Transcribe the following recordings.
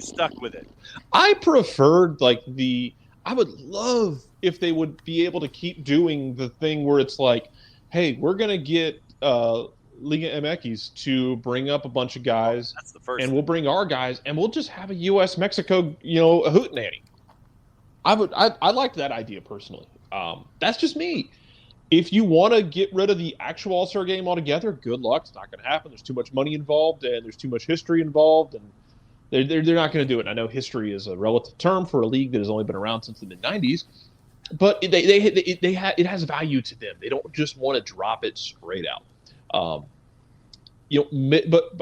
you're stuck with it. I preferred I would love if they would be able to keep doing the thing where it's like, hey, we're gonna get Liga MX to bring up a bunch of guys, That's the first and thing. we'll bring our guys, and we'll just have a U.S. Mexico, a hootenanny. I liked that idea personally. That's just me. If you want to get rid of the actual All-Star Game altogether, good luck. It's not going to happen. There's too much money involved, and there's too much history involved, and they're not going to do it. I know history is a relative term for a league that has only been around since the mid-'90s, but it has value to them. They don't just want to drop it straight out. But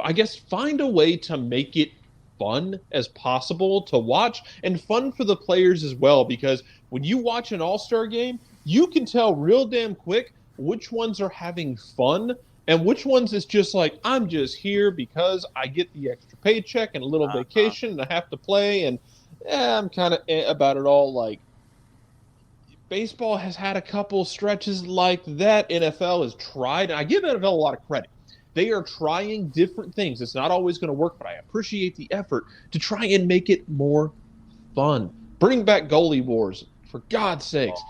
I guess find a way to make it fun as possible to watch and fun for the players as well, because when you watch an All-Star Game, you can tell real damn quick which ones are having fun and which ones is just like, I'm just here because I get the extra paycheck and a little vacation and I have to play, and I'm kind of about it all. Like, baseball has had a couple stretches like that. NFL has tried, and I give NFL a lot of credit. They are trying different things. It's not always going to work, but I appreciate the effort to try and make it more fun. Bring back goalie wars, for God's sakes.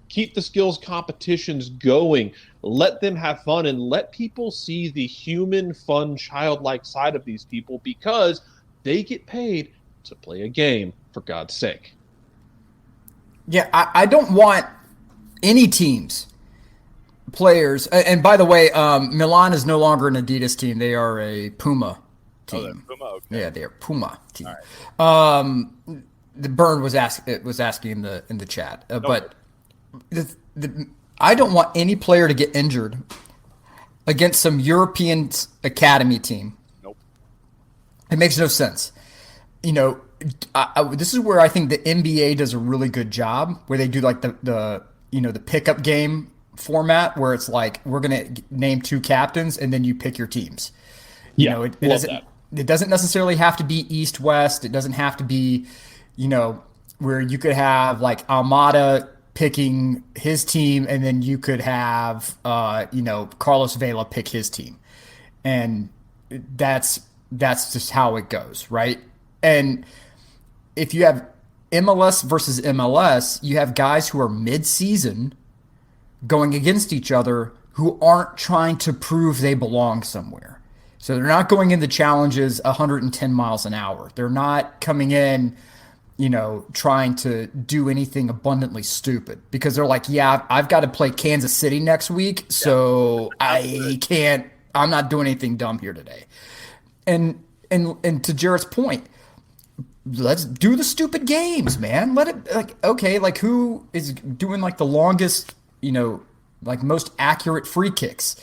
Keep the skills competitions going. Let them have fun and let people see the human, fun, childlike side of these people, because they get paid to play a game, for God's sake. Yeah, I don't want any teams, players, and by the way, Milan is no longer an Adidas team. They are a Puma team. Puma, okay. Yeah, they are Puma team. Right. The Burn was asking in the chat, but I don't want any player to get injured against some European academy team. Nope. It makes no sense. This is where I think the NBA does a really good job, where they do like the pickup game format, where it's like, we're going to name 2 captains and then you pick your teams. It doesn't necessarily have to be East-West. It doesn't have to be, where you could have like Almada picking his team and then you could have, Carlos Vela pick his team. And that's just how it goes, right? And if you have MLS versus MLS, you have guys who are mid-season going against each other who aren't trying to prove they belong somewhere. So they're not going into challenges 110 miles an hour. They're not coming in, trying to do anything abundantly stupid, because they're like, yeah, I've got to play Kansas City next week, so I'm not doing anything dumb here today. And to Jarrett's point, let's do the stupid games, man. Let it who is doing like the longest, most accurate free kicks?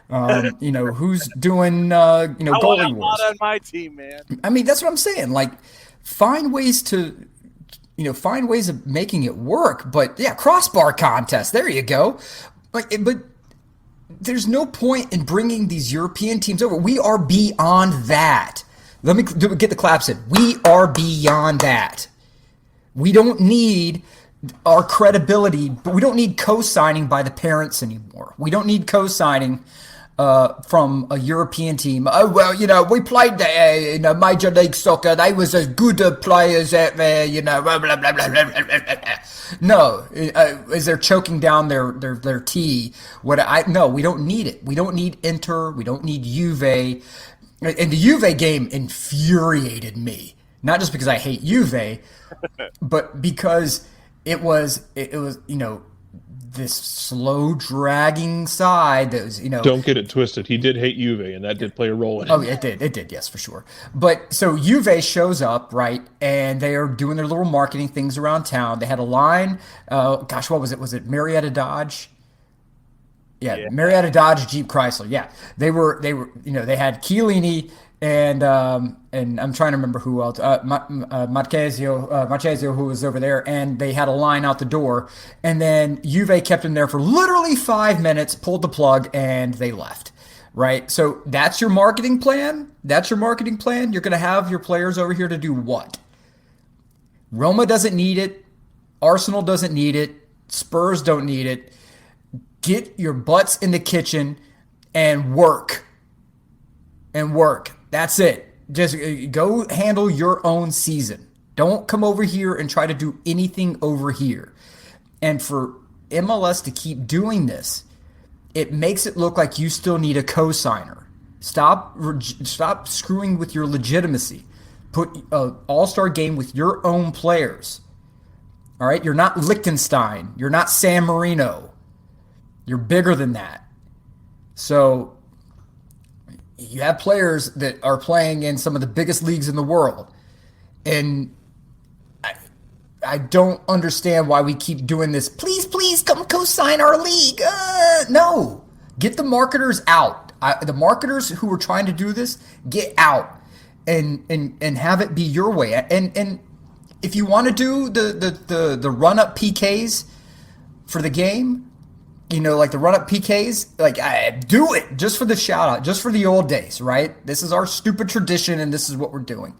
Who's doing goalie wars? Not on my team, man. I mean, that's what I'm saying. Like, find ways of making it work. But yeah, crossbar contest. There you go. But there's no point in bringing these European teams over. We are beyond that. Let me get the claps in. We are beyond that. We don't need our credibility, but we don't need co-signing by the parents anymore. We don't need co-signing from a European team. Oh, well, we played in Major League Soccer. They was as good players out there, blah, blah, blah, blah, blah, blah, blah. No, as they're choking down their tea. No, we don't need it. We don't need Inter. We don't need Juve. And the Juve game infuriated me, not just because I hate Juve, but because it was this slow dragging side that was Don't get it twisted. He did hate Juve, and that did play a role in it. Oh, it did, yes, for sure. But so Juve shows up, right, and they are doing their little marketing things around town. They had a line. What was it? Was it Marietta Dodge? Yeah, Marietta Dodge Jeep Chrysler. Yeah, they were. They had Chiellini and I'm trying to remember who else. Marchesio, who was over there, and they had a line out the door, and then Juve kept him there for literally 5 minutes, pulled the plug, and they left. Right. So that's your marketing plan. You're going to have your players over here to do what? Roma doesn't need it. Arsenal doesn't need it. Spurs don't need it. Get your butts in the kitchen and work. That's it. Just go handle your own season. Don't come over here and try to do anything over here. And for MLS to keep doing this, it makes it look like you still need a co-signer. Stop screwing with your legitimacy. Put an all-star game with your own players. All right? You're not Liechtenstein. You're not San Marino. You're bigger than that. So you have players that are playing in some of the biggest leagues in the world. And I don't understand why we keep doing this. Please come co-sign our league. No. Get the marketers out. The marketers who are trying to do this, get out and have it be your way. And if you want to do the run-up PKs for the game, like the run-up PKs, do it just for the shout-out, just for the old days, right? This is our stupid tradition, and this is what we're doing.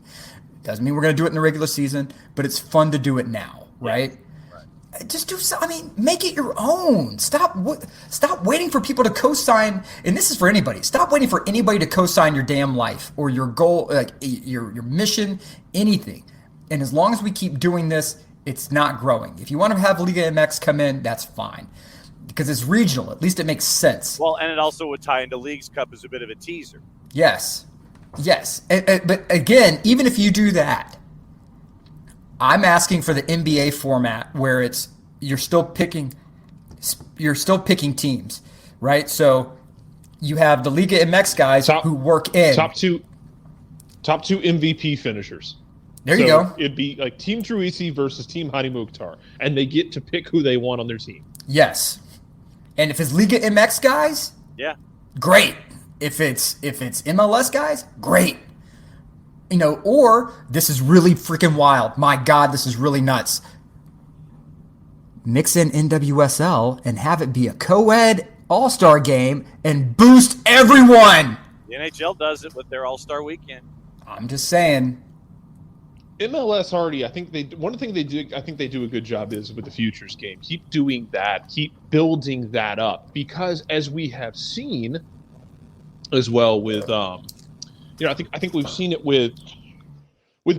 Doesn't mean we're going to do it in the regular season, but it's fun to do it now, right? Just do something. Make it your own. Stop waiting for people to co-sign. And this is for anybody. Stop waiting for anybody to co-sign your damn life or your goal, like your mission, anything. And as long as we keep doing this, it's not growing. If you want to have Liga MX come in, that's fine. Because it's regional. At least it makes sense. Well, and it also would tie into Leagues Cup as a bit of a teaser. Yes. But again, even if you do that, I'm asking for the NBA format where you're still picking teams, right? So you have the Liga MX guys who work in top two MVP finishers. There you go. It'd be like Team Truisi versus Team Hadi Mukhtar, and they get to pick who they want on their team. Yes, and if it's Liga MX guys, great. If it's MLS guys, great. Or this is really freaking wild. My God, this is really nuts. Mix in NWSL and have it be a co-ed all-star game and boost everyone. The NHL does it with their all-star weekend. I'm just saying. MLS already, I think they do a good job is with the futures game. Keep doing that. Keep building that up, because as we have seen as well with I think we've seen it with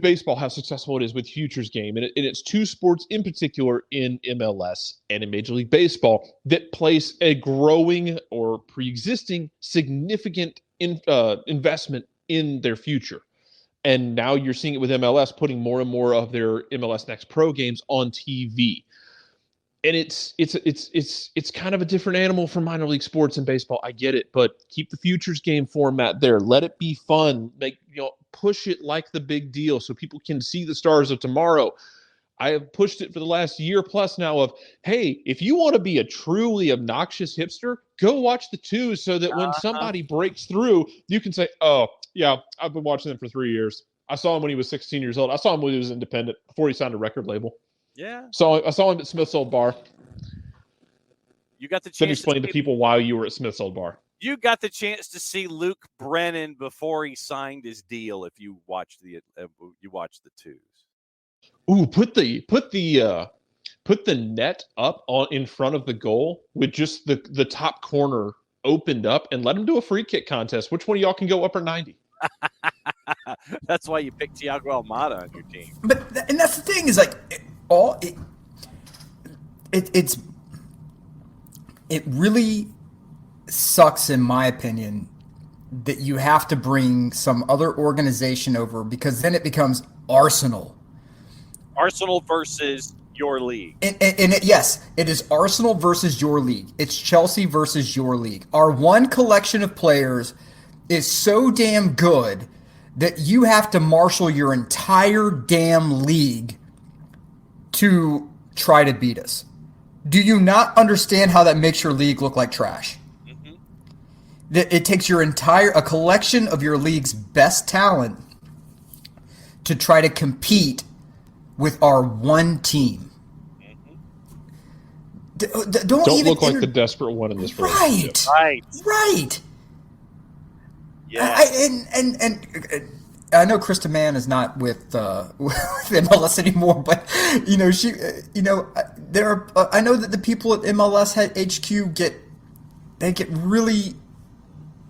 baseball, how successful it is with futures game, and it's two sports in particular in MLS and in Major League Baseball that place a growing or pre-existing significant investment in their future. And now you're seeing it with MLS putting more and more of their MLS Next Pro games on TV. And it's kind of a different animal from minor league sports and baseball. I get it, but keep the futures game format there. Let it be fun. Push it like the big deal so people can see the stars of tomorrow. I have pushed it for the last year plus now of, hey, if you want to be a truly obnoxious hipster, go watch the twos so that when somebody breaks through, you can say, oh, yeah, I've been watching them for 3 years. I saw him when he was 16 years old. I saw him when he was independent before he signed a record label. Yeah. So I saw him at Smith's Old Bar. You got the chance to explain to people why you were at Smith's Old Bar. You got the chance to see Luke Brennan before he signed his deal. If you watched the twos. Ooh, put the net up in front of the goal with just the top corner opened up, and let him do a free kick contest. Which one of y'all can go upper 90? That's why you picked Thiago Almada on your team. And that's the thing is it really sucks, in my opinion, that you have to bring some other organization over, because then it becomes Arsenal. Arsenal versus your league. Yes, it is Arsenal versus your league. It's Chelsea versus your league. Our one collection of players is so damn good that you have to marshal your entire damn league to try to beat us. Do you not understand how that makes your league look like trash? Mm-hmm. That it takes a collection of your league's best talent to try to compete with our one team. Mm-hmm. Don't look like the desperate one in this relationship. Right. Yeah. And I know Krista Mann is not with MLS anymore, but she, there are. I know that the people at MLS HQ get really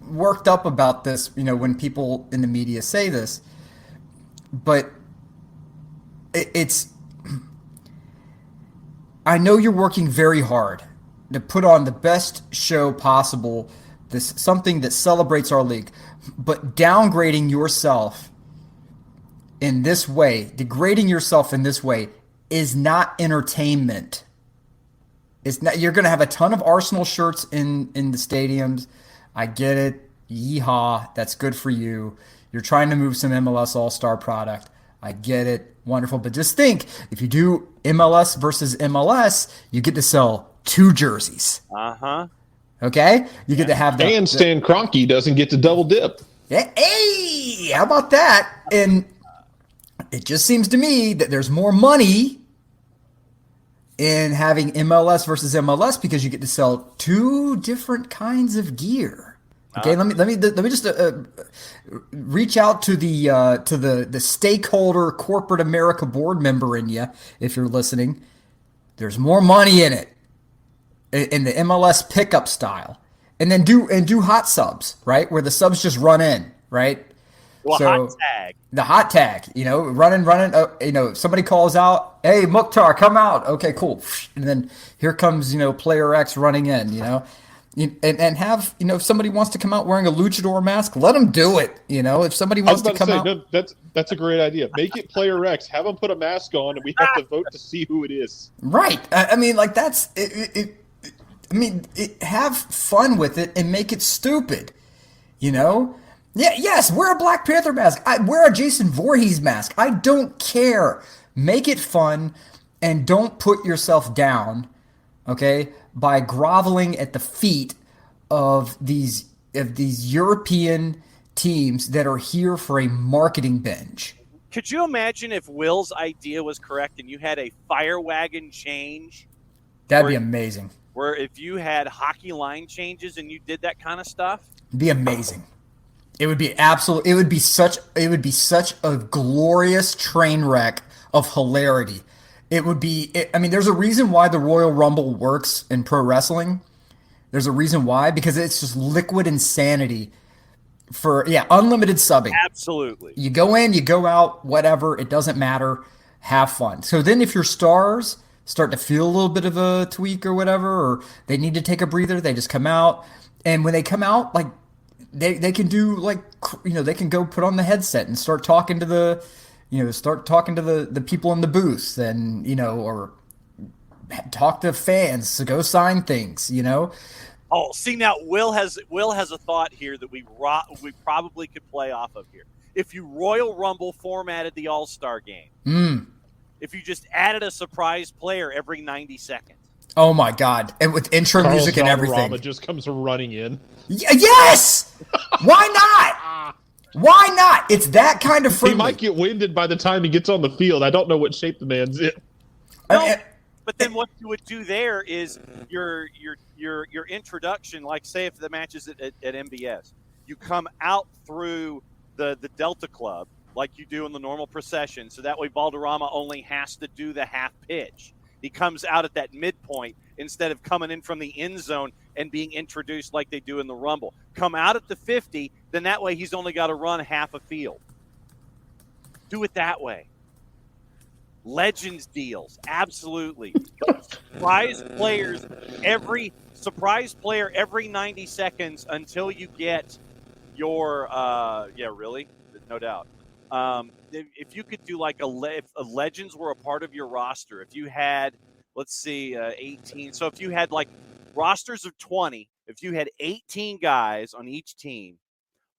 worked up about this. When people in the media say this, but it's. I know you're working very hard to put on the best show possible. This something that celebrates our league, but downgrading yourself in this way, degrading yourself in this way, is not entertainment. It's not. You're going to have a ton of Arsenal shirts in the stadiums. I get it. Yeehaw. That's good for you. You're trying to move some MLS All-Star product. I get it. Wonderful. But just think, if you do MLS versus MLS, you get to sell 2 jerseys. Uh-huh. Okay? You get to have the... And Stan Kroenke doesn't get to double dip. Hey, how about that? And it just seems to me that there's more money in having MLS versus MLS because you get to sell 2 different kinds of gear. Okay, let me just reach out to the stakeholder corporate America board member in you if you're listening. There's more money in it in the MLS pickup style, and then do hot subs, right, where the subs just run in, right. Well, so, hot tag. The hot tag, running. Somebody calls out, "Hey, Mukhtar, come out." Okay, cool. And then here comes player X running in, and have if somebody wants to come out wearing a luchador mask, let them do it. If somebody wants to come out, no, that's a great idea. Make it player X. Have them put a mask on, and we have to vote to see who it is. Right. I mean, like that's it. Have fun with it and make it stupid. Yeah. Yes. Wear a Black Panther mask. Wear a Jason Voorhees mask. I don't care. Make it fun, and don't put yourself down. Okay. By groveling at the feet of these European teams that are here for a marketing binge. Could you imagine if Will's idea was correct and you had a fire wagon change? That'd be amazing. Where if you had hockey line changes and you did that kind of stuff? It'd be amazing. It would be absolute. It would be such a glorious train wreck of hilarity. It would be. There's a reason why the Royal Rumble works in pro wrestling. There's a reason why, because it's just liquid insanity for unlimited subbing. Absolutely. You go in, you go out, whatever. It doesn't matter. Have fun. So then, if your stars start to feel a little bit of a tweak or whatever, or they need to take a breather, they just come out. And when they come out, like they can do they can go put on the headset and start talking to the. Start talking to the people in the booth and, or talk to fans to go sign things, Oh, see, now Will has a thought here that we probably could play off of here. If you Royal Rumble formatted the All-Star Game, if you just added a surprise player every 90 seconds. Oh, my God. And with intro music and everything. Rama just comes running in. Yes! Why not? Why not? It's that kind of friendly. He might get winded by the time he gets on the field. I don't know what shape the man's in. No, but then what you would do there is your introduction, like say if the match is at MBS, you come out through the Delta Club like you do in the normal procession, so that way Valderrama only has to do the half pitch. He comes out at that midpoint instead of coming in from the end zone and being introduced like they do in the Rumble. Come out at the 50, then that way he's only got to run half a field. Do it that way. Legends deals, absolutely. Surprise player every 90 seconds until you get your really, no doubt. If you could do like if legends were a part of your roster, if you had, let's see, 18. So if you had like rosters of 20, if you had 18 guys on each team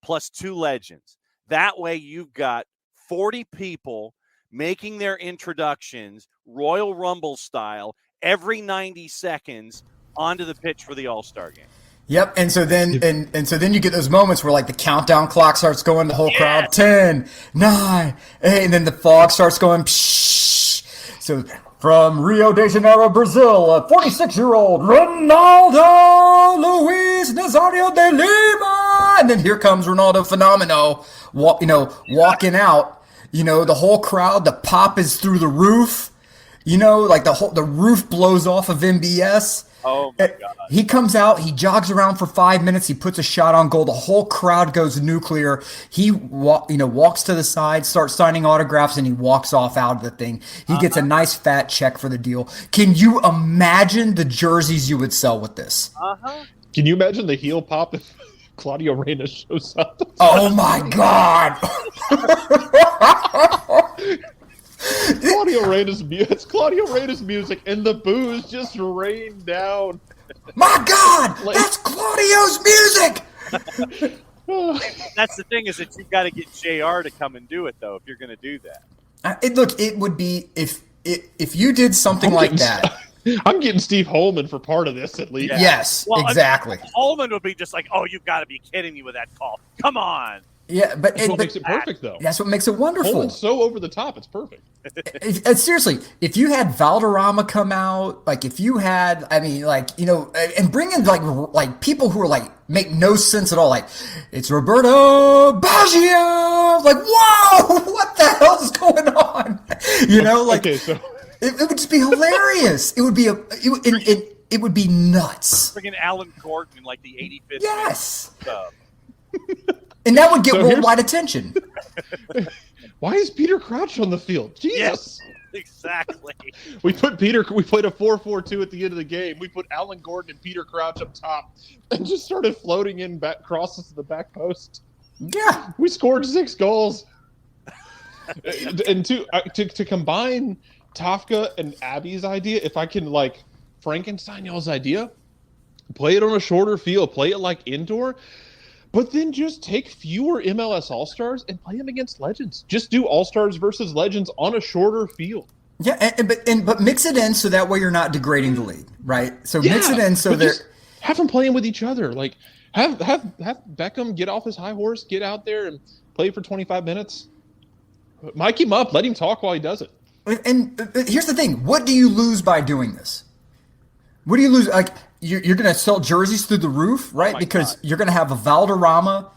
plus 2 legends, that way you've got 40 people making their introductions Royal Rumble style every 90 seconds onto the pitch for the All-Star Game. Yep, and so then you get those moments where like the countdown clock starts going, the whole crowd 10, 9, 8, and then the fog starts going. Psh. So from Rio de Janeiro, Brazil, a 46-year-old Ronaldo Luis Nazario de Lima, and then here comes Ronaldo Fenomeno, walking out. The whole crowd, the pop is through the roof. You know, like the roof blows off of MBS. Oh my God. He comes out, he jogs around for 5 minutes, he puts a shot on goal, the whole crowd goes nuclear. He walks to the side, starts signing autographs, and he walks off out of the thing. He gets a nice fat check for the deal. Can you imagine the jerseys you would sell with this? Can you imagine the heel pop if Claudio Reyna shows up? Oh my God. It's Claudio Reyna's music, and the boos just rain down. My God, that's Claudio's music. That's the thing, is that you've got to get JR to come and do it, though, if you're going to do that. It would be if you did something like that. I'm getting Steve Holman for part of this, at least. Yeah. Yes, well, exactly. Holman would be just like, "Oh, you've got to be kidding me with that call! Come on!" Yeah, but that's what makes it perfect, though. That's what makes it wonderful. Holman's so over the top, it's perfect. Seriously, if you had Valderrama come out, like if you had, I mean, like, you know, and bring in like people who are like make no sense at all, like it's Roberto Baggio, like whoa, what the hell is going on? You know, like okay, so it would just be hilarious. It would be it would be nuts. Freaking Alan Gordon in like the 85th. Yes. And that would get worldwide attention. Why is Peter Crouch on the field? Jesus. Yes, exactly. We played a 4-4-2 at the end of the game. We put Alan Gordon and Peter Crouch up top and just started floating in back crosses to the back post. Yeah. We scored 6 goals. And to combine Tafka and Abby's idea, if I can like Frankenstein y'all's idea, play it on a shorter field, play it like indoor. But then just take fewer MLS All-Stars and play them against Legends. Just do All-Stars versus Legends on a shorter field. Yeah, but mix it in so that way you're not degrading the league, right? So mix it in so that have them playing with each other. Like have Beckham get off his high horse, get out there and play for 25 minutes. Mic him up, let him talk while he does it. And here's the thing: what do you lose by doing this? What do you lose? Like you're going to sell jerseys through the roof, right? Because you're going to have a Valderrama,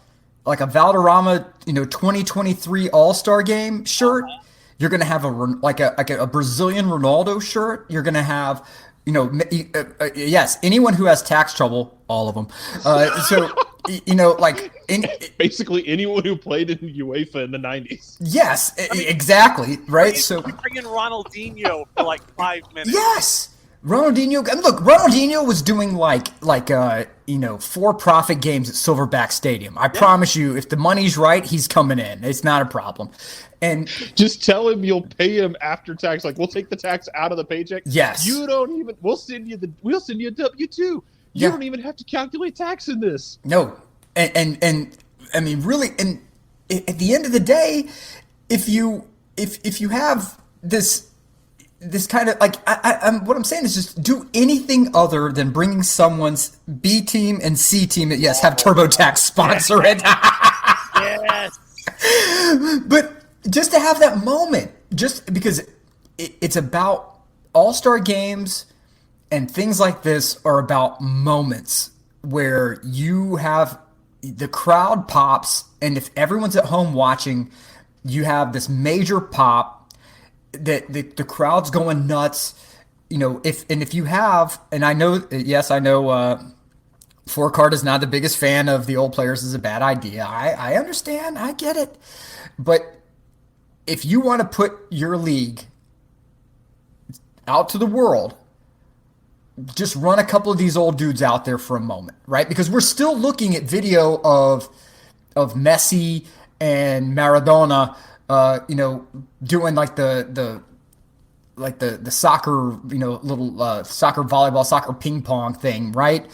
like a Valderrama, 2023 All-Star Game shirt. You're going to have a Brazilian Ronaldo shirt. You're going to have, yes, anyone who has tax trouble, all of them. Basically anyone who played in UEFA in the 90s. Yes, exactly, right? So bring in Ronaldinho for like 5 minutes. Yes. Ronaldinho was doing for-profit games at Silverback Stadium. I promise you, if the money's right, he's coming in. It's not a problem. And just tell him you'll pay him after tax. Like, we'll take the tax out of the paycheck. Yes. We'll send you a W-2. You don't even have to calculate tax in this. No. And I mean, really, and at the end of the day, if you have this kind of like what I'm saying is just do anything other than bringing someone's B team and C team that have TurboTax sponsor it. Yes. But just to have that moment, just because it's about All-Star games and things like this are about moments where you have the crowd pops, and if everyone's at home watching, you have this major pop. That the crowd's going nuts, if you have, and I know, Four-Card is not the biggest fan of the old players is a bad idea. I understand, I get it, but if you want to put your league out to the world, just run a couple of these old dudes out there for a moment, right? Because we're still looking at video of Messi and Maradona. Doing like the soccer, little soccer volleyball, soccer ping pong thing, right?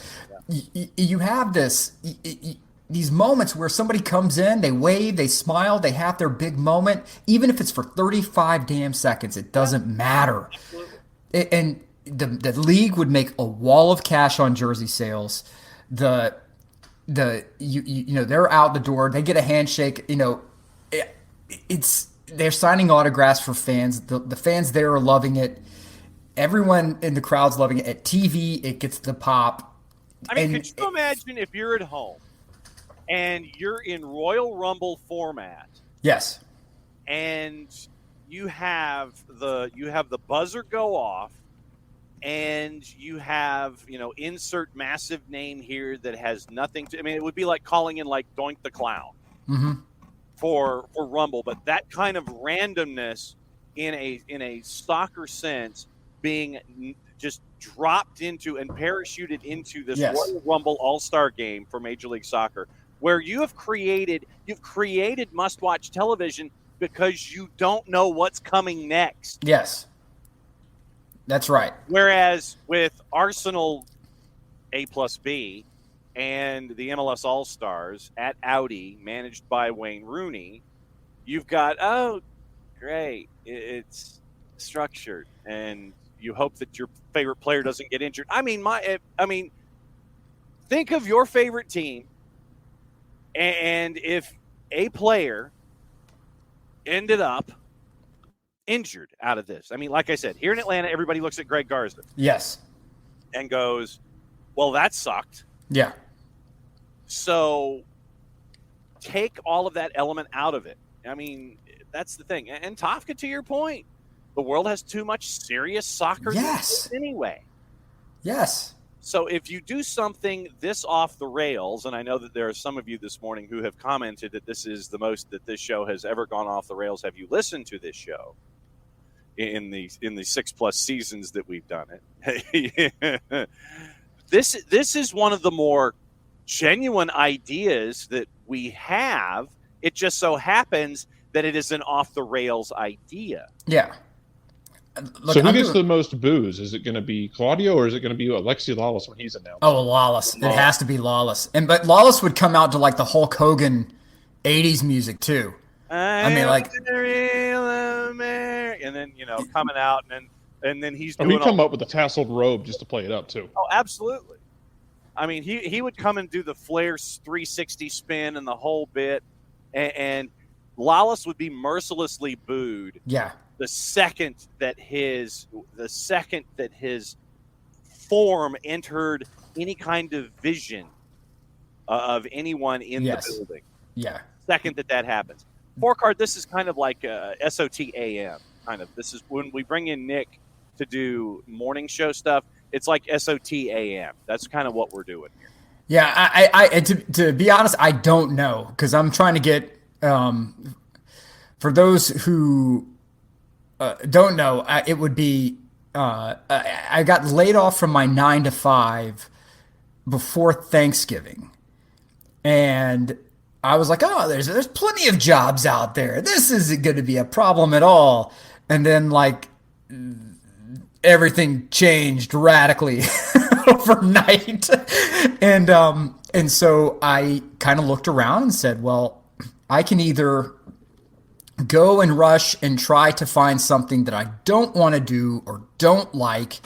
Yeah. You have these moments where somebody comes in, they wave, they smile, they have their big moment, even if it's for 35 damn seconds, it doesn't matter. And the league would make a wall of cash on jersey sales. They're out the door, they get a handshake, they're signing autographs for fans. The fans there are loving it. Everyone in the crowd's loving it. At TV, it gets the pop. I mean, could you imagine if you're at home and you're in Royal Rumble format? Yes. And you have the buzzer go off, and you have, insert massive name here that has nothing to. I mean, it would be like calling in like Doink the Clown for Rumble, but that kind of randomness in a soccer sense being just dropped into and parachuted into this Royal Rumble All-Star Game for Major League Soccer, where you've created must-watch television because you don't know what's coming next. Yes. That's right. Whereas with Arsenal A+B and the MLS All-Stars at Audi, managed by Wayne Rooney, you've got, oh, great, it's structured, and you hope that your favorite player doesn't get injured. I mean, think of your favorite team, and if a player ended up injured out of this. I mean, like I said, here in Atlanta, everybody looks at Greg Garza. Yes. And goes, well, that sucked. Yeah. So take all of that element out of it. I mean, that's the thing. And Tafka, to your point, the world has too much serious soccer anyway. Yes. So if you do something this off the rails, and I know that there are some of you this morning who have commented that this is the most that this show has ever gone off the rails. Have you listened to this show in the 6+ seasons that we've done it? This is one of the more genuine ideas that we have. It just so happens that it is an off the rails idea. Yeah. Look, so who gets the most boos? Is it going to be Claudio, or is it going to be Alexi Lawless when he's announced? Oh, Lawless. It has to be Lawless. But Lawless would come out to like the Hulk Hogan 80s music too. I mean, like, and then coming out, and then he's doing. He'd come up with a tasseled robe just to play it up too. Oh, absolutely. I mean, he would come and do the Flair 360 spin and the whole bit, and Lawless would be mercilessly booed. Yeah. The second that his form entered any kind of vision of anyone in the building. Yeah. Second that happens. Four-card, this is kind of like SOTAM. Kind of. This is when we bring in Nick to do morning show stuff. It's like SOTAM. That's kind of what we're doing here. Yeah, I to be honest, I don't know, because I'm trying to get for those who don't know, it would be I got laid off from my 9 to 5 before Thanksgiving, and I was like, oh, there's plenty of jobs out there. This isn't going to be a problem at all. And then like everything changed radically overnight, and so I kind of looked around and said, well, I can either go and rush and try to find something that I don't want to do or don't like,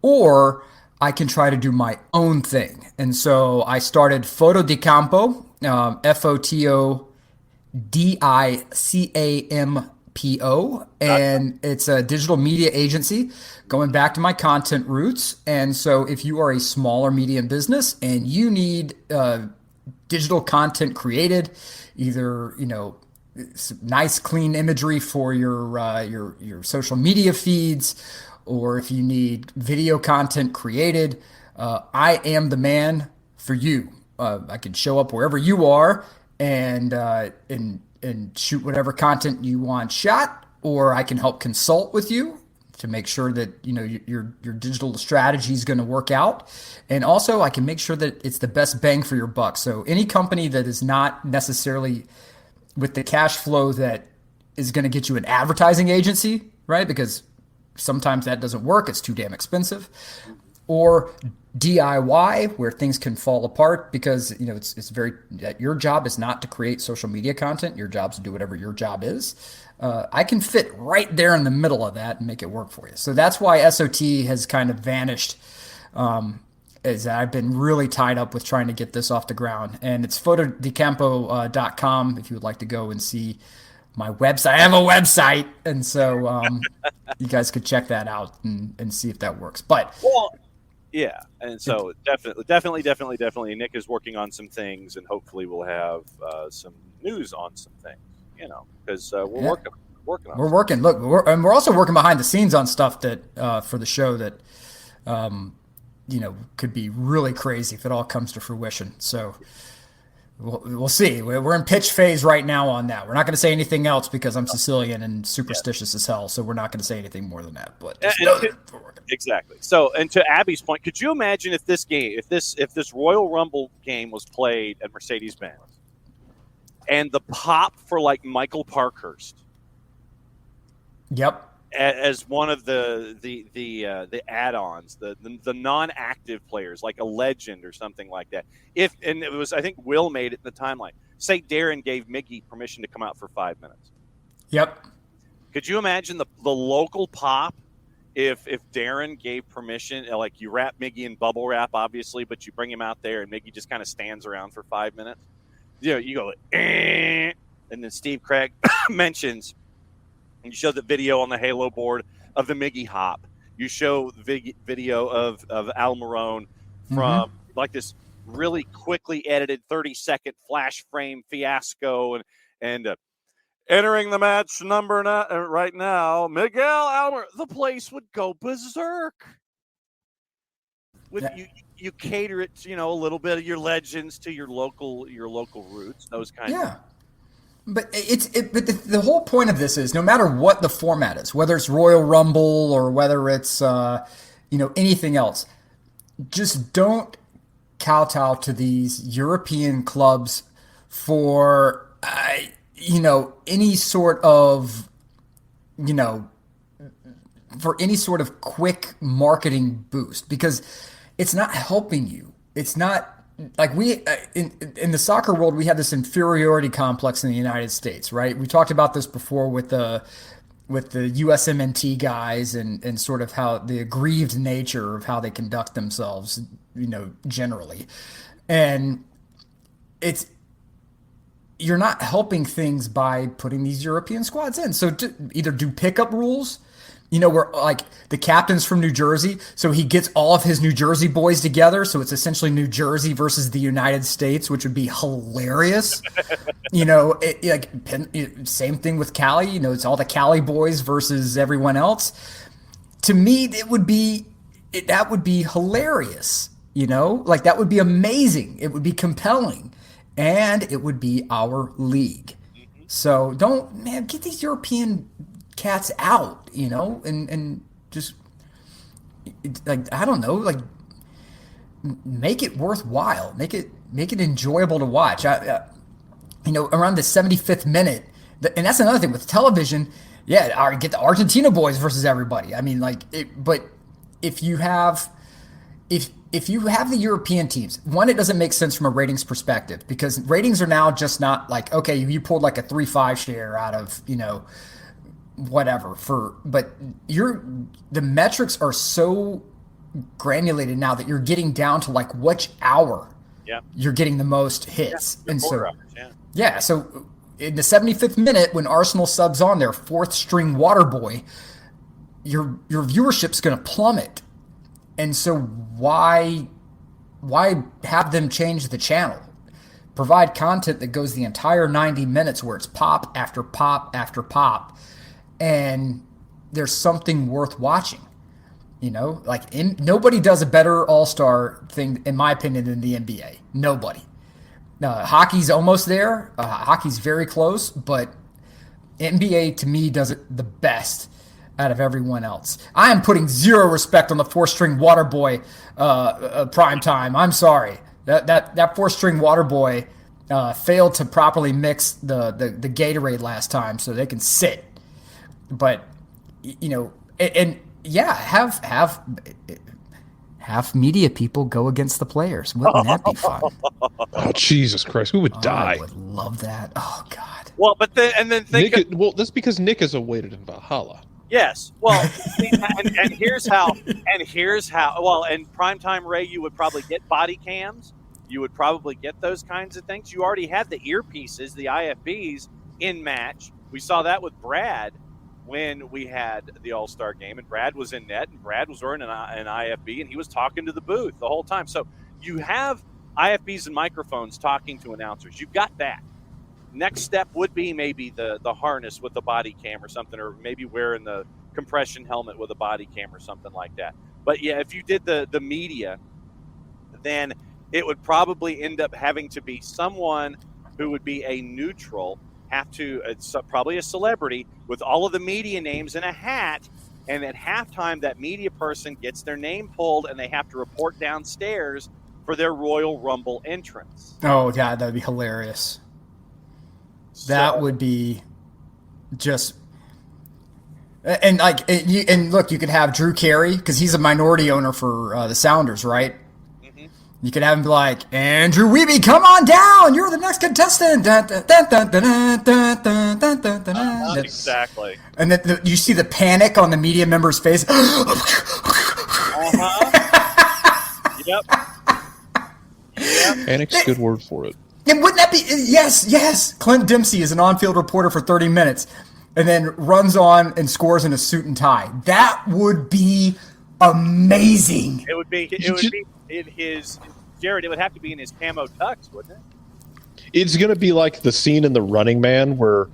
or I can try to do my own thing. And so I started Foto di Campo, FOTODICAMPO, and it's a digital media agency going back to my content roots. And so if you are a smaller medium business and you need digital content created, either, some nice clean imagery for your social media feeds, or if you need video content created, I am the man for you. I can show up wherever you are and shoot whatever content you want shot, or I can help consult with you to make sure that your digital strategy is going to work out, and also I can make sure that it's the best bang for your buck. So any company that is not necessarily with the cash flow that is going to get you an advertising agency, right? Because sometimes that doesn't work. It's too damn expensive. Or DIY, where things can fall apart because, it's very, your job is not to create social media content. Your job is to do whatever your job is. I can fit right there in the middle of that and make it work for you. So that's why SOT has kind of vanished. Is I've been really tied up with trying to get this off the ground. And it's fotodicampo.com if you would like to go and see my website. I have a website, and so you guys could check that out and see if that works. But yeah, and so definitely, Nick is working on some things, and hopefully we'll have some news on some things, because we're working on it. Working on We're working. Look, we're also working behind the scenes on stuff that for the show that could be really crazy if it all comes to fruition. So we'll see. We're in pitch phase right now on that. We're not going to say anything else because I'm Sicilian and superstitious as hell. So we're not going to say anything more than that. But exactly. So, and to Abby's point, could you imagine if this Royal Rumble game was played at Mercedes-Benz and the pop for like Michael Parkhurst? Yep. As one of the add-ons, the non-active players, like a legend or something like that. And it was, I think Will made it in the timeline. Say Darren gave Miggy permission to come out for 5 minutes. Yep. Could you imagine the local pop if Darren gave permission? Like you wrap Miggy in bubble wrap, obviously, but you bring him out there and Miggy just kind of stands around for 5 minutes. You go, and then Steve Craig mentions. You show the video on the Halo board of the Miggy hop. You show the video of Al Marone from like this really quickly edited 30-second flash frame fiasco and entering the match number right now, Miguel Almer. The place would go berserk. With you cater it to, a little bit of your legends to your local roots, those kinds of. But but the whole point of this is no matter what the format is, whether it's Royal Rumble or whether it's anything else, just don't kowtow to these European clubs for any sort of quick marketing boost, because it's not helping you. It's not. Like we in the soccer world, we have this inferiority complex in the United States, right? We talked about this before with the USMNT guys and sort of how the aggrieved nature of how they conduct themselves, generally. And you're not helping things by putting these European squads in. So either do pickup rules, where like the captain's from New Jersey, so he gets all of his New Jersey boys together. So it's essentially New Jersey versus the United States, which would be hilarious. Same thing with Cali. It's all the Cali boys versus everyone else. To me, that would be hilarious. Like that would be amazing. It would be compelling, and it would be our league. So get these European cats out, and just like, I don't know, like make it worthwhile, make it enjoyable to watch. Around the 75th minute, and that's another thing with television. Yeah, get the Argentina boys versus everybody. I mean, but if you have the European teams, one, it doesn't make sense from a ratings perspective, because ratings are now just not like, okay, you pulled like a 3-5 share out of whatever but the metrics are so granulated now that you're getting down to like which hour you're getting the most hits. And so so in the 75th minute, when Arsenal subs on their fourth string water boy, your viewership's going to plummet. And so why have them change the channel? Provide content that goes the entire 90 minutes where it's pop after pop after pop, and there's something worth watching. Nobody does a better All-Star thing, in my opinion, than the NBA. Nobody. Hockey's almost there. Hockey's very close, but NBA to me does it the best out of everyone else. I am putting zero respect on the four-string water boy prime time. I'm sorry. That four-string water boy failed to properly mix the Gatorade last time, so they can sit. But have media people go against the players. Wouldn't that be fun? Oh, Jesus Christ, who would die? I would love that. Oh God. Well, but then think. That's because Nick is awaited in Valhalla. Yes. Well, and here's how. Well, in primetime, Ray, you would probably get body cams. You would probably get those kinds of things. You already had the earpieces, the IFBs in match. We saw that with Brad when we had the All-Star game, and Brad was in net, and Brad was wearing an IFB, and he was talking to the booth the whole time. So you have IFBs and microphones talking to announcers. You've got that. next step would be maybe the harness with the body cam or something, or maybe wearing the compression helmet with a body cam or something like that. But yeah, if you did the media, then it would probably end up having to be someone who would be a neutral, it's probably a celebrity with all of the media names in a hat. And at halftime, that media person gets their name pulled and they have to report downstairs for their Royal Rumble entrance. Oh, yeah, that'd be hilarious. That would be just, and look, you could have Drew Carey, because he's a minority owner for the Sounders, right? Mm-hmm. You could have him be like, Andrew Wiebe, come on down, you're the next contestant. Exactly. And then you see the panic on the media member's face. Yep. Panic's a good word for it. And wouldn't that be, yes. Clint Dempsey is an on-field reporter for 30 minutes and then runs on and scores in a suit and tie. That would be amazing. It would be in his, Jarrett, it would have to be in his camo tux, wouldn't it? It's going to be like the scene in The Running Man where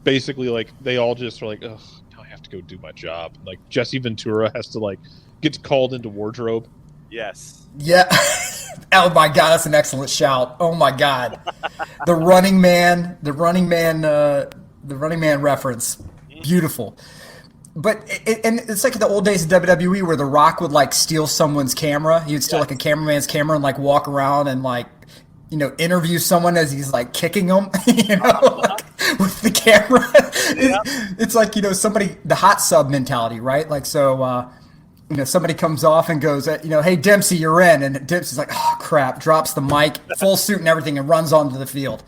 basically like they all just are like, ugh, now I have to go do my job. Like Jesse Ventura has to gets called into wardrobe. Yes. Yeah. Oh my God, that's an excellent shout. Oh my God. The Running Man reference. Beautiful. But it's like the old days of WWE where The Rock would steal someone's camera. He would steal a cameraman's camera and walk around and interview someone as he's kicking them, with the camera. It's somebody, the hot sub mentality, right? Somebody comes off and goes, hey, Dempsey, you're in. And Dempsey's like, oh, crap, drops the mic, full suit and everything, and runs onto the field.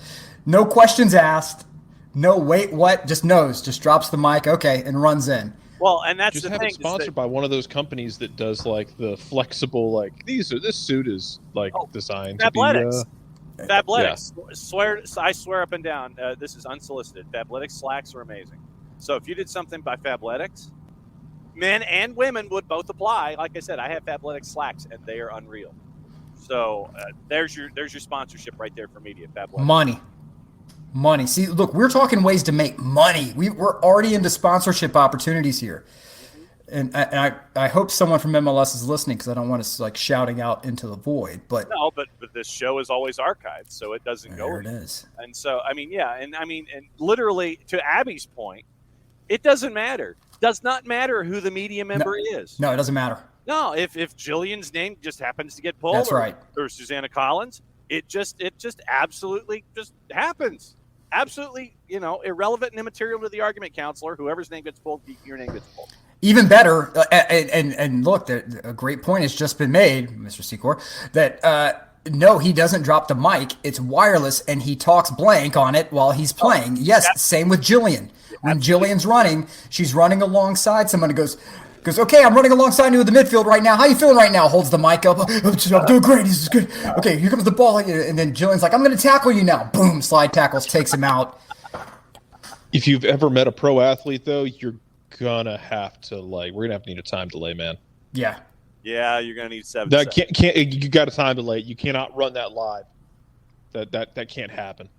No questions asked. No, wait, what? Just knows. Just drops the mic, okay, and runs in. Well, and that's just the have thing. It sponsored by one of those companies that does the flexible, this suit is designed Fabletics. to be. Fabletics. Yeah. I swear up and down, this is unsolicited. Fabletics slacks are amazing. So if you did something by Fabletics, men and women would both apply. Like I said, I have Fabletics slacks, and they are unreal. So there's your sponsorship right there for media. Fabletics. Money. See, look, we're talking ways to make money. We're already into sponsorship opportunities here. And I hope someone from MLS is listening, because I don't want us shouting out into the void. But no, but this show is always archived, so it doesn't go. There it is. And so, and literally, to Abby's point, it doesn't matter. Does not matter who the media member is. No, it doesn't matter. No, if Jillian's name just happens to get pulled, that's right, or Susanna Collins, it just absolutely just happens. Absolutely, irrelevant and immaterial to the argument, counselor. Whoever's name gets pulled, your name gets pulled. Even better, and look, a great point has just been made, Mr. Secor, that no, he doesn't drop the mic. It's wireless, and he talks blank on it while he's playing. Yes, same with Jillian. When Jillian's running, she's running alongside someone who goes, okay, I'm running alongside you in the midfield right now. How you feeling right now? Holds the mic up. I'm doing great. This is good. Okay, here comes the ball. And then Jillian's like, I'm going to tackle you now. Boom, slide tackles, takes him out. If you've ever met a pro athlete, though, you're going to have to, we're going to have to need a time delay, man. Yeah. Yeah, you're going to need 7 that seconds. You got a time delay. You cannot run that live. That can't happen.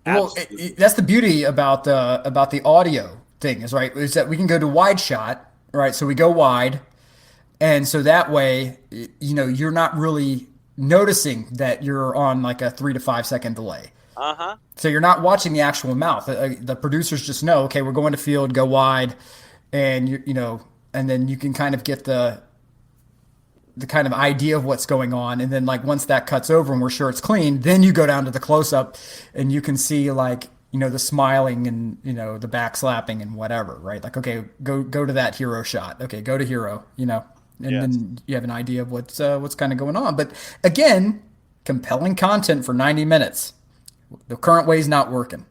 Well, that's the beauty about the audio thing is that we can go to wide shot, right? So we go wide, and so that way, you're not really noticing that you're on a 3 to 5 second delay. So you're not watching the actual mouth. The producers just know, okay, we're going to field, go wide, and and then you can kind of get the kind of idea of what's going on. And then once that cuts over and we're sure it's clean, then you go down to the close up and you can see the smiling and, the back slapping and whatever, right? Okay, go to that hero shot. Okay, go to hero, and then you have an idea of what's kind of going on. But again, compelling content for 90 minutes. The current way is not working.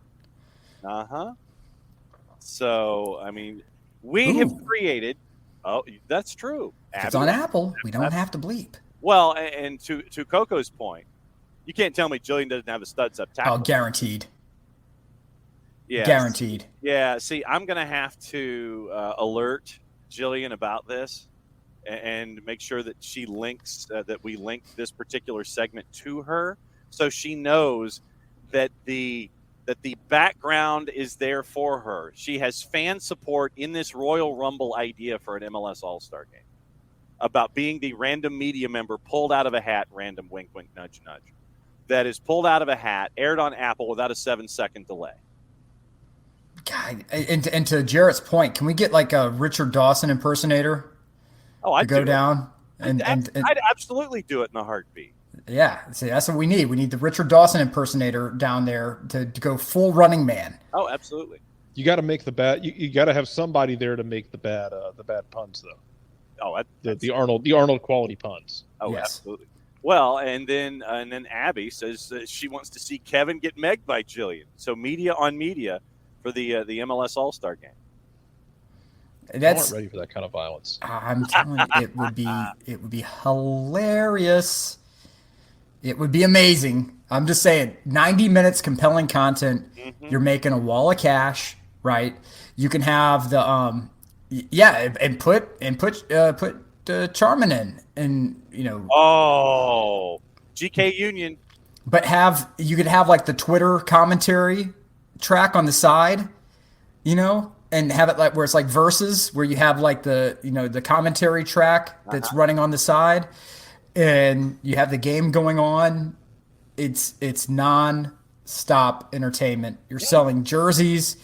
So, we have created, that's true. If it's on Apple, we don't have to bleep. Well, and to Coco's point, you can't tell me Jillian doesn't have a studs up tackle. Oh, guaranteed. Yeah, guaranteed. Yeah. See, I'm gonna have to alert Jillian about this and make sure that she links that we link this particular segment to her so she knows that the background is there for her. She has fan support in this Royal Rumble idea for an MLS All-Star Game about being the random media member pulled out of a hat, random wink, wink, nudge, nudge, that is pulled out of a hat, aired on Apple without a 7-second delay. God, and to Jarrett's point, can we get like a Richard Dawson impersonator to go down? I'd absolutely do it in a heartbeat. Yeah, see, that's what we need. We need the Richard Dawson impersonator down there to go full Running Man. Oh, absolutely. You got to make the bad. You got to have somebody there to make the bad puns though. Oh, the Arnold quality puns. Oh, yes. Absolutely. Well, and then Abby says that she wants to see Kevin get megged by Jillian. So media on media for the MLS All-Star Game. I weren't ready for that kind of violence. I'm telling you, it would be hilarious. It would be amazing. I'm just saying, 90 minutes compelling content. Mm-hmm. You're making a wall of cash, right? You can have the and put Charmin in, and Oh, GK Union. But you could have like the Twitter commentary track on the side, and have it like where it's like verses, where you have like the commentary track that's running on the side. And you have the game going on. It's non-stop entertainment. You're selling jerseys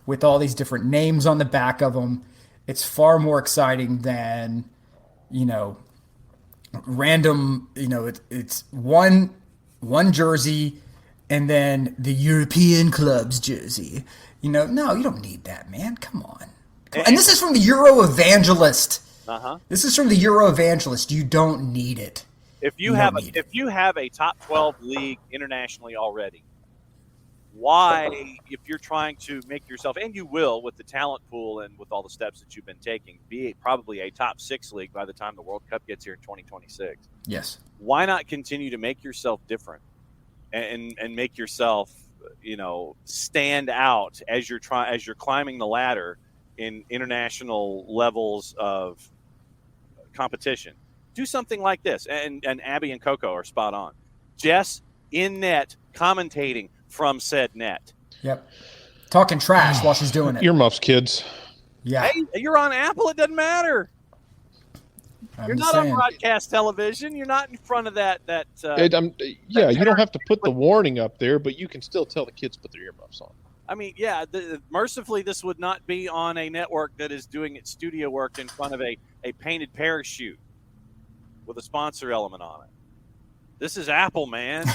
with all these different names on the back of them. It's far more exciting than, random. It's one jersey, and then the European club's jersey. No, you don't need that, man. Come on. And this is from the Euro Evangelist. This is from the Euro Evangelist. You don't need it. If you have a top 12 league internationally already, why, if you're trying to make yourself, and you will with the talent pool and with all the steps that you've been taking, be probably a top 6 league by the time the World Cup gets here in 2026. Yes. Why not continue to make yourself different and make yourself, stand out as you're climbing the ladder in international levels of competition? Do something like this, and Abby and Coco are spot on. Jess in net commentating from said net. Yep, talking trash while she's doing it. Earmuffs, kids. Yeah. Hey, you're on Apple. It doesn't matter. You're not on broadcast television. You're not in front of that. You don't have to put the warning up there, but you can still tell the kids to put their earmuffs on. I mean, yeah. Mercifully, this would not be on a network that is doing its studio work in front of a painted parachute with a sponsor element on it. This is Apple, man.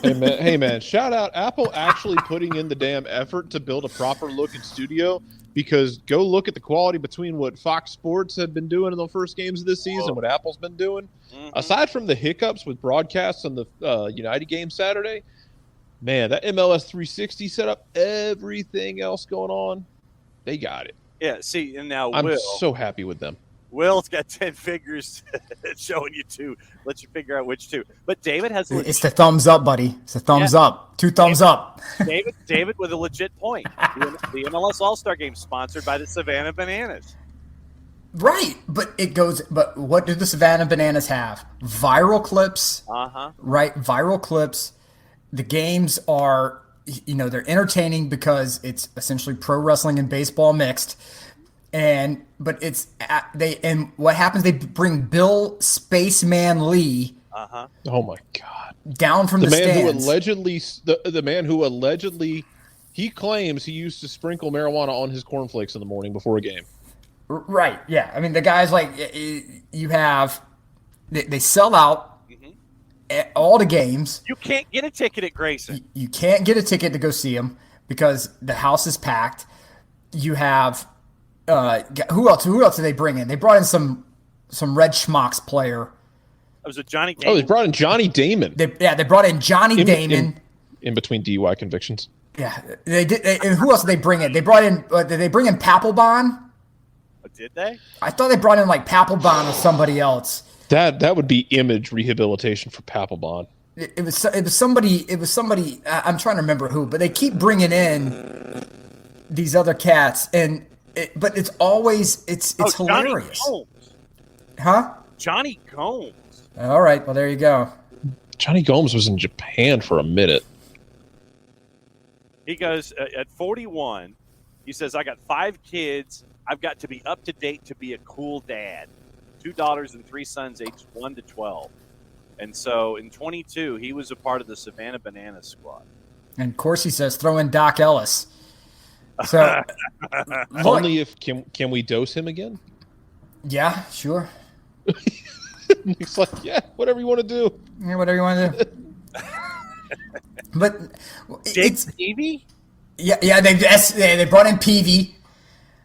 Hey, man. Shout out Apple actually putting in the damn effort to build a proper looking studio, because go look at the quality between what Fox Sports had been doing in the first games of this season, what Apple's been doing. Mm-hmm. Aside from the hiccups with broadcasts on the United game Saturday, man, that MLS 360 setup, everything else going on, they got it. Yeah, see, and now I'm so happy with them. Will's got 10 fingers showing you 2. Let you figure out which 2. But David has... It's the thumbs up, buddy. It's the thumbs up. 2 thumbs up. David with a legit point. The MLS All-Star Game sponsored by the Savannah Bananas. Right. But what do the Savannah Bananas have? Viral clips. Right. Viral clips. The games are, they're entertaining because it's essentially pro wrestling and baseball mixed. And what happens? They bring Bill Spaceman Lee. Oh my God! Down from the stands. The man who allegedly he claims he used to sprinkle marijuana on his cornflakes in the morning before a game. Right? Yeah. I mean, the guy's like, you have they sell out at all the games. You can't get a ticket at Grayson. You can't get a ticket to go see him because the house is packed. You have. Who else did they bring in? They brought in some Red Schmucks player. It was a Johnny Damon. Oh, they brought in Johnny Damon. They brought in Johnny Damon. In between DUI convictions. Yeah, they did. And who else did they bring in? They brought in. Did they bring in Papelbon? Did they? I thought they brought in like Papelbon or somebody else. That would be image rehabilitation for Papelbon. It was somebody. I'm trying to remember who, but they keep bringing in these other cats and. But it's always it's hilarious. Johnny Combs. Huh? Johnny Combs. All right. Well, there you go. Johnny Gomes was in Japan for a minute. He goes, at 41, he says, I got 5 kids. I've got to be up to date to be a cool dad. 2 daughters and 3 sons aged 1 to 12. And so in 22, he was a part of the Savannah Bananas squad. And of course he says, throw in Doc Ellis. So only if can we dose him again? Yeah, sure. He's like, yeah, whatever you want to do. Yeah, whatever you want to do. But Jake Peavy? Yeah, they brought in Peavy.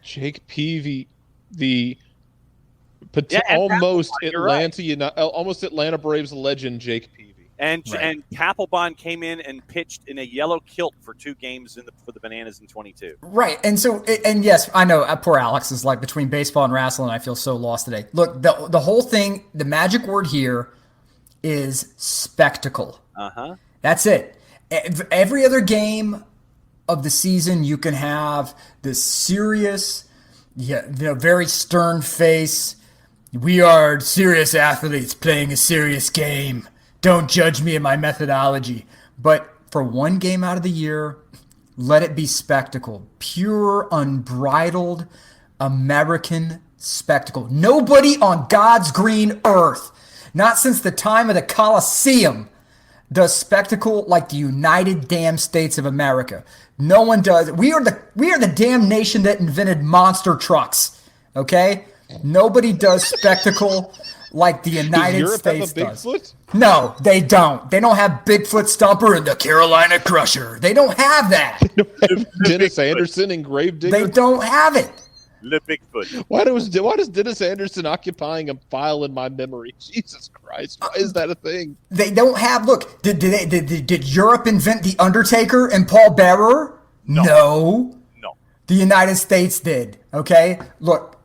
Jake Peavy, the almost Atlanta Braves legend, Jake Peavy. And Kappelbaum came in and pitched in a yellow kilt for 2 games for the Bananas in 22. Right, and yes, I know poor Alex is like between baseball and wrestling. I feel so lost today. Look, the whole thing, the magic word here is spectacle. That's it. Every other game of the season, you can have this serious, very stern face. We are serious athletes playing a serious game. Don't judge me in my methodology. But for one game out of the year, let it be spectacle. Pure, unbridled American spectacle. Nobody on God's green earth, not since the time of the Colosseum, does spectacle like the United damn States of America. No one does. We are the damn nation that invented monster trucks. Okay? Nobody does spectacle like the United States does. No, they don't. They don't have Bigfoot Stumper and the Carolina Crusher. They don't have that. Dennis Anderson and Gravedigger. They don't have it. The Bigfoot. Why does Dennis Anderson occupying a file in my memory? Jesus Christ! Why is that a thing? They don't have. Look, did Europe invent the Undertaker and Paul Bearer? No. The United States did. Okay. Look,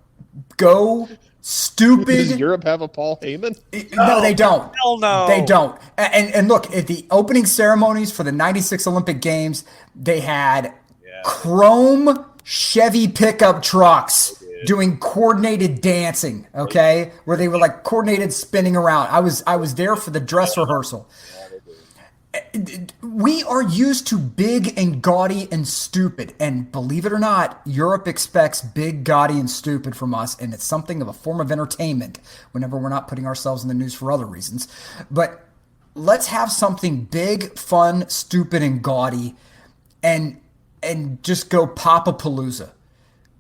go. Stupid. Does Europe have a Paul Heyman? No, they don't. Hell no. They don't. And look, at the opening ceremonies for the 96 Olympic Games, they had chrome Chevy pickup trucks doing coordinated dancing, okay? Where they were like coordinated spinning around. I was there for the dress rehearsal. We are used to big and gaudy and stupid. And believe it or not, Europe expects big, gaudy, and stupid from us. And it's something of a form of entertainment whenever we're not putting ourselves in the news for other reasons. But let's have something big, fun, stupid, and gaudy and just go Papa-palooza.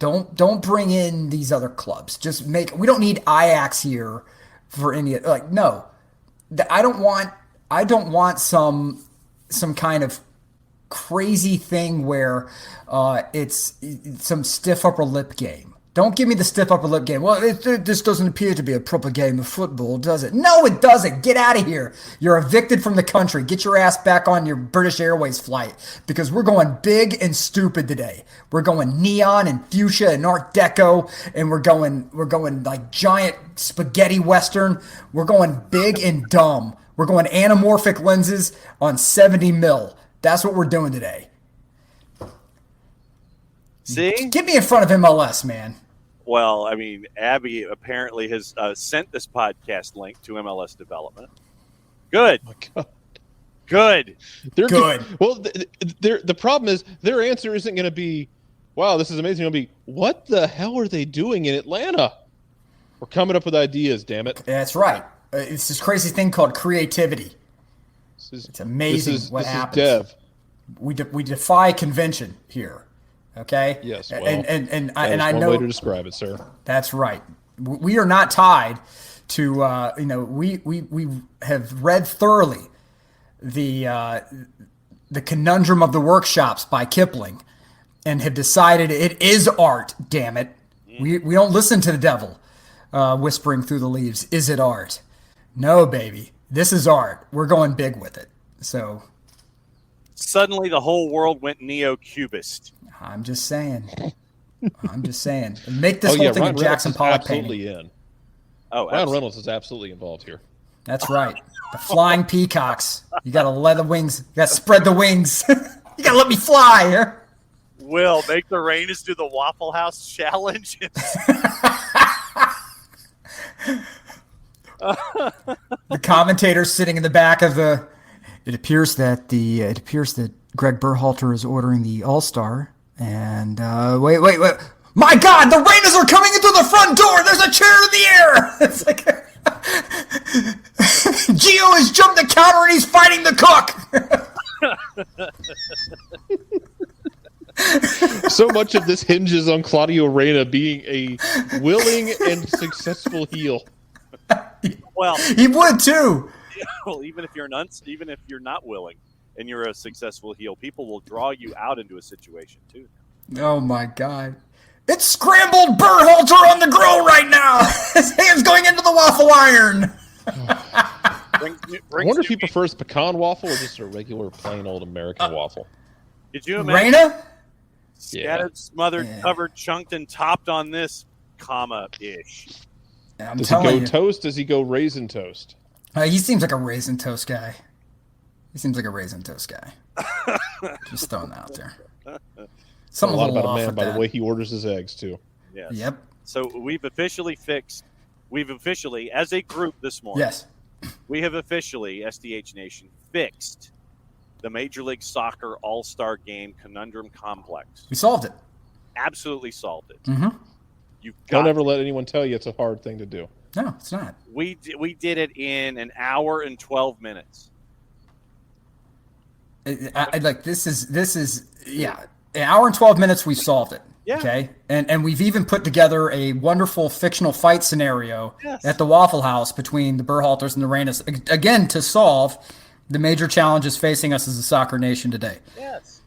Don't bring in these other clubs. We don't need Ajax here for any, no. I don't want some kind of crazy thing where it's some stiff upper lip game. Don't give me the stiff upper lip game. Well, this doesn't appear to be a proper game of football, does it? No, it doesn't. Get out of here. You're evicted from the country. Get your ass back on your British Airways flight because we're going big and stupid today. We're going neon and fuchsia and Art Deco, and we're going like giant spaghetti western. We're going big and dumb. We're going anamorphic lenses on 70 mil. That's what we're doing today. See? Get me in front of MLS, man. Well, I mean, Abby apparently has sent this podcast link to MLS Development. Good. Oh my God. Good. They're good. Well, the problem is their answer isn't going to be, wow, this is amazing. It'll be, what the hell are they doing in Atlanta? We're coming up with ideas, damn it. That's right. It's this crazy thing called creativity. It's amazing what happens. Dev. We defy convention here. Okay. Yes. Well, and I know one way to describe it, sir. That's right. We are not tied to. We have read thoroughly the Conundrum of the Workshops by Kipling, and have decided it is art. Damn it. We don't listen to the devil whispering through the leaves. Is it art? No, baby. This is art. We're going big with it. So suddenly the whole world went neo-cubist. I'm just saying. Make this whole thing a Jackson Pollock painting. In. Ryan Reynolds is absolutely involved here. That's right. The flying peacocks. You got to let the wings. You got to spread the wings. You got to let me fly here. Will make the Rainists do the Waffle House challenge. The commentator's sitting in the back of the. It appears that Greg Berhalter is ordering the All-Star. And wait. My God, the Raiders are coming into the front door. There's a chair in the air. It's like Gio has jumped the counter and he's fighting the cook. So much of this hinges on Claudio Reyna being a willing and successful heel. Well, he would too. Well, even if you're not willing and you're a successful heel, people will draw you out into a situation too. Oh my God. It's scrambled Berhalter on the grill right now. His hand's going into the waffle iron. I wonder if he prefers pecan waffle or just a regular plain old American waffle. Did you imagine? Reyna? Scattered, smothered, covered, chunked, and topped on this, comma-ish. Does he go toast? Does he go raisin toast? He seems like a raisin toast guy. Just throwing that out there. Something a lot about a man by the way he orders his eggs, too. Yes. Yep. So we've officially, as a group this morning, yes, we have officially, SDH Nation, fixed the Major League Soccer All-Star Game conundrum complex. We solved it. Absolutely solved it. Mm-hmm. Don't ever let anyone tell you it's a hard thing to do. No, it's not. We did it in an hour and 12 minutes. This is an hour and 12 minutes we solved it. Yeah. Okay. And we've even put together a wonderful fictional fight scenario at the Waffle House between the Berhalters and the Reynas, again, to solve the major challenges facing us as a soccer nation today. Yes.